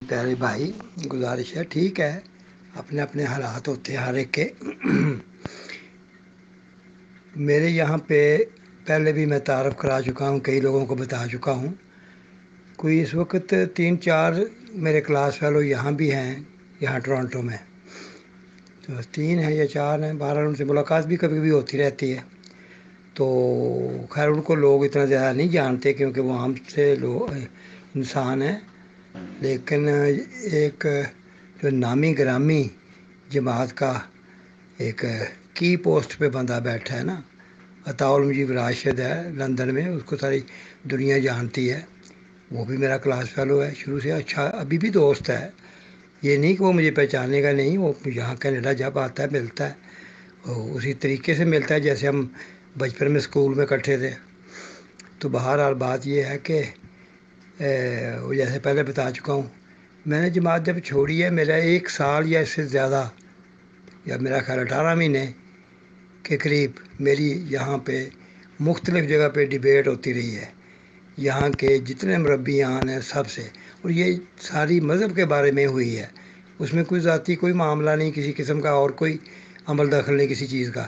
پیارے بھائی، گزارش ہے، ٹھیک ہے، اپنے اپنے حالات ہوتے ہیں ہر ایک کے۔ میرے یہاں پہ پہلے بھی میں تعارف کرا چکا ہوں، کئی لوگوں کو بتا چکا ہوں۔ کوئی اس وقت 3-4 میرے کلاس فیلو یہاں بھی ہیں، یہاں ٹورانٹو میں، تو 3 ہیں یا 4 ہیں، بہرحال ان سے ملاقات بھی کبھی کبھی ہوتی رہتی ہے۔ تو خیر ان کو لوگ اتنا زیادہ نہیں جانتے کیونکہ وہ عام سے لوگ انسان ہیں، لیکن ایک جو نامی گرامی جماعت کا ایک کی پوسٹ پہ بندہ بیٹھا ہے نا، عطاء المجید راشد ہے، لندن میں، اس کو ساری دنیا جانتی ہے۔ وہ بھی میرا کلاس فیلو ہے شروع سے، اچھا ابھی بھی دوست ہے، یہ نہیں کہ وہ مجھے پہچانے کا نہیں، وہ یہاں کینیڈا جب آتا ہے ملتا ہے، اسی طریقے سے ملتا ہے جیسے ہم بچپن میں اسکول میں اکٹھے تھے۔ تو بہرحال بات یہ ہے کہ وہ جیسے پہلے بتا چکا ہوں، میں نے جماعت جب چھوڑی ہے، میرا 1 سال یا اس سے زیادہ، یا میرا خیال 18 مہینے کے قریب میری یہاں پہ مختلف جگہ پہ ڈیبیٹ ہوتی رہی ہے، یہاں کے جتنے مربیان ہیں سب سے، اور یہ ساری مذہب کے بارے میں ہوئی ہے، اس میں کوئی ذاتی کوئی معاملہ نہیں کسی قسم کا، اور کوئی عمل دخل نہیں کسی چیز کا۔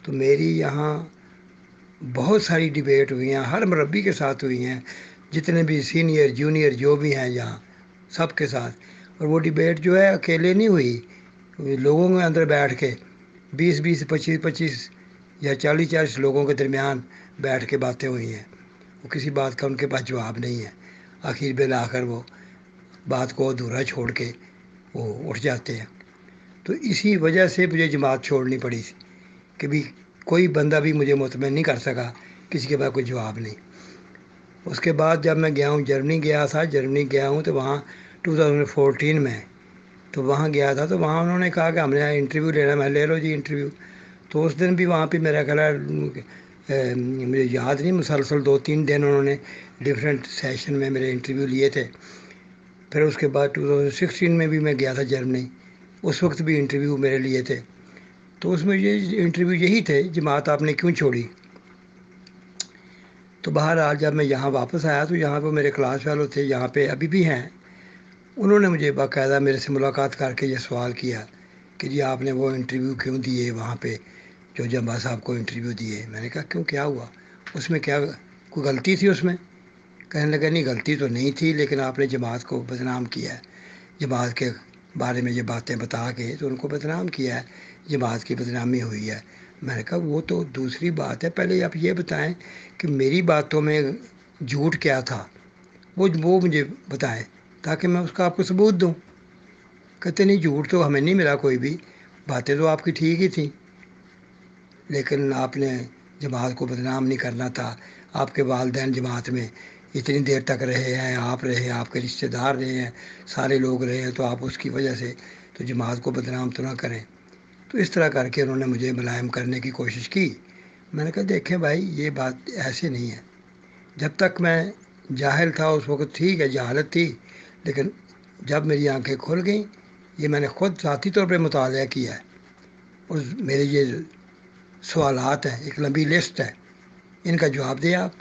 تو میری یہاں بہت ساری ڈیبیٹ ہوئی ہیں، ہر مربی کے ساتھ ہوئی ہیں، جتنے بھی سینئر جونیئر جو بھی ہیں یہاں سب کے ساتھ۔ اور وہ ڈیبیٹ جو ہے اکیلے نہیں ہوئی، لوگوں کے اندر بیٹھ کے 20-20 25-25 یا 40-40 لوگوں کے درمیان بیٹھ کے باتیں ہوئی ہیں، وہ کسی بات کا ان کے پاس جواب نہیں ہے، آخر بلا کر وہ بات کو ادھورا چھوڑ کے وہ اٹھ جاتے ہیں۔ تو اسی وجہ سے مجھے جماعت چھوڑنی پڑی تھی کہ بھی کوئی بندہ بھی مجھے مطمئن نہیں کر سکا، کسی کے پاس کوئی جواب نہیں۔ اس کے بعد جب میں گیا ہوں، جرمنی گیا تھا، جرمنی گیا ہوں تو وہاں 2014 میں، تو وہاں گیا تھا تو وہاں انہوں نے کہا کہ ہم نے انٹرویو لینا، میں لے لو جی انٹرویو۔ تو اس دن بھی وہاں پہ میرا خیال ہے، مجھے یاد نہیں، مسلسل 2-3 دن انہوں نے ڈفرینٹ سیشن میں میرے انٹرویو لیے تھے۔ پھر اس کے بعد 2016 میں بھی میں گیا تھا جرمنی، اس وقت بھی انٹرویو میرے لیے تھے۔ تو اس میں یہ انٹرویو یہی تھے، جماعت آپ نے کیوں چھوڑی؟ تو بہرحال جب میں یہاں واپس آیا تو یہاں پہ میرے کلاس فیلو تھے، یہاں پہ ابھی بھی ہیں، انہوں نے مجھے باقاعدہ میرے سے ملاقات کر کے یہ سوال کیا کہ جی آپ نے وہ انٹرویو کیوں دیے وہاں پہ، جو جمبا صاحب کو انٹرویو دیے؟ میں نے کہا کیوں، کیا ہوا اس میں، کیا کوئی غلطی تھی اس میں؟ کہنے لگا نہیں غلطی تو نہیں تھی، لیکن آپ نے جماعت کو بدنام کیا ہے، جماعت کے بارے میں یہ باتیں بتا کے تو ان کو بدنام کیا ہے، جماعت کی بدنامی ہوئی ہے۔ میں نے کہا وہ تو دوسری بات ہے، پہلے آپ یہ بتائیں کہ میری باتوں میں جھوٹ کیا تھا، وہ مجھے بتائیں تاکہ میں اس کا آپ کو ثبوت دوں۔ کہتے نہیں جھوٹ تو ہمیں نہیں ملا کوئی بھی، باتیں تو آپ کی ٹھیک ہی تھیں، لیکن آپ نے جماعت کو بدنام نہیں کرنا تھا، آپ کے والدین جماعت میں اتنی دیر تک رہے ہیں، آپ رہے، آپ کے رشتہ دار رہے ہیں، سارے لوگ رہے ہیں، تو آپ اس کی وجہ سے تو جماعت کو بدنام تو نہ کریں۔ تو اس طرح کر کے انہوں نے مجھے ملائم کرنے کی کوشش کی۔ میں نے کہا دیکھیں بھائی یہ بات ایسے نہیں ہے، جب تک میں جاہل تھا اس وقت ٹھیک ہے، جہالت تھی، لیکن جب میری آنکھیں کھل گئیں، یہ میں نے خود ذاتی طور پہ مطالعہ کیا ہے، اور میرے یہ سوالات ہیں، ایک لمبی لسٹ ہے، ان کا جواب دیں آپ،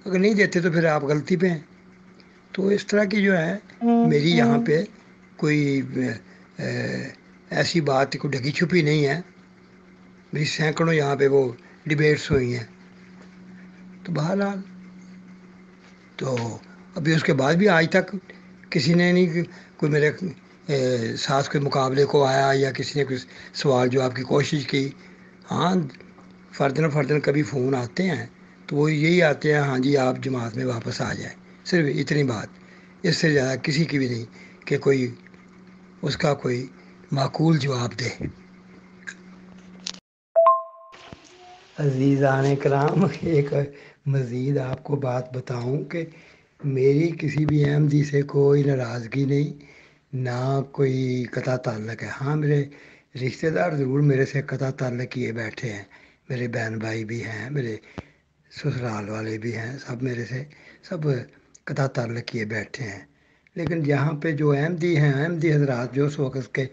اگر نہیں دیتے تو پھر آپ غلطی پہ ہیں۔ تو اس طرح کی جو ہے میری یہاں پہ کوئی ایسی بات کوئی ڈھکی چھپی نہیں ہے، میری سینکڑوں یہاں پہ وہ ڈبیٹس ہوئی ہیں۔ تو بہرحال تو ابھی اس کے بعد بھی آج تک کسی نے نہیں کوئی میرے ساتھ کوئی مقابلے کو آیا، یا کسی نے کوئی سوال جواب کی کوشش کی۔ ہاں فردن فردن کبھی فون آتے ہیں تو وہ یہی آتے ہیں، ہاں جی آپ جماعت میں واپس آ جائیں، صرف اتنی بات، اس سے زیادہ کسی کی بھی نہیں کہ کوئی اس کا کوئی معقول جواب دے۔ عزیزان کرام، ایک مزید آپ کو بات بتاؤں کہ میری کسی بھی احمدی سے کوئی ناراضگی نہیں، نہ کوئی قطع تعلق ہے۔ ہاں میرے رشتہ دار ضرور میرے سے قطع تعلق کیے بیٹھے ہیں، میرے بہن بھائی بھی ہیں، میرے سسرال والے بھی ہیں، سب میرے سے سب قطع تعلق کیے بیٹھے ہیں، لیکن یہاں پہ جو احمدی ہیں، احمدی حضرات جو اس وقت کے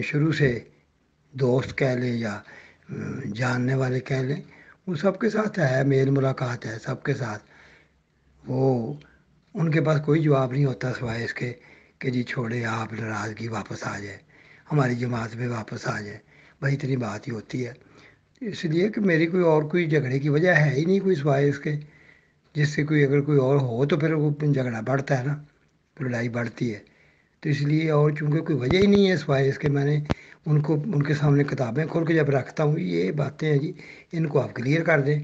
شروع سے دوست کہہ لیں یا جاننے والے کہہ لیں، وہ سب کے ساتھ ہے، میل ملاقات ہے سب کے ساتھ۔ وہ ان کے پاس کوئی جواب نہیں ہوتا سوائے اس کے کہ جی چھوڑے آپ ناراضگی واپس آ جائے، ہماری جماعت میں واپس آ جائے، بھائی اتنی بات ہی ہوتی ہے۔ اس لیے کہ میری کوئی جھگڑے کی وجہ ہے ہی نہیں کوئی سوائے اس کے، جس سے کوئی اگر کوئی اور ہو تو پھر وہ جھگڑا بڑھتا ہے نا، لڑائی بڑھتی ہے۔ تو اس لیے اور چونکہ کوئی وجہ ہی نہیں ہے سوائے اس کے، میں نے ان کے سامنے کتابیں کھول کے جب رکھتا ہوں یہ باتیں ہیں جی، ان کو آپ کلیئر کر دیں،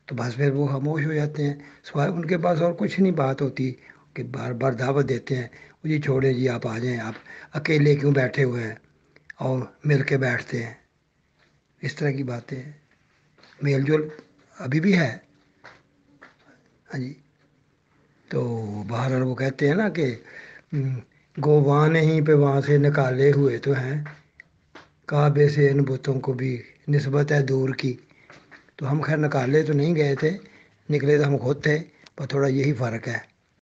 تو بس پھر وہ خاموش ہو جاتے ہیں۔ سوائے ان کے پاس اور کچھ نہیں بات ہوتی کہ بار بار دعوت دیتے ہیں جی چھوڑیں جی آپ آ جائیں، آپ اکیلے کیوں بیٹھے ہوئے ہیں، اور مل کے بیٹھتے ہیں، اس طرح کی باتیں ہیں۔ میل جول ابھی بھی ہے، ہاں جی۔ تو بہرحال وہ کہتے ہیں نا کہ گو وہاں نہیں پہ وہاں سے نکالے ہوئے تو ہیں، کعبے سے ان بتوں کو بھی نسبت ہے دور کی۔ تو ہم خیر نکالے تو نہیں گئے تھے، نکلے تو ہم خود تھے، پر تھوڑا یہی فرق ہے۔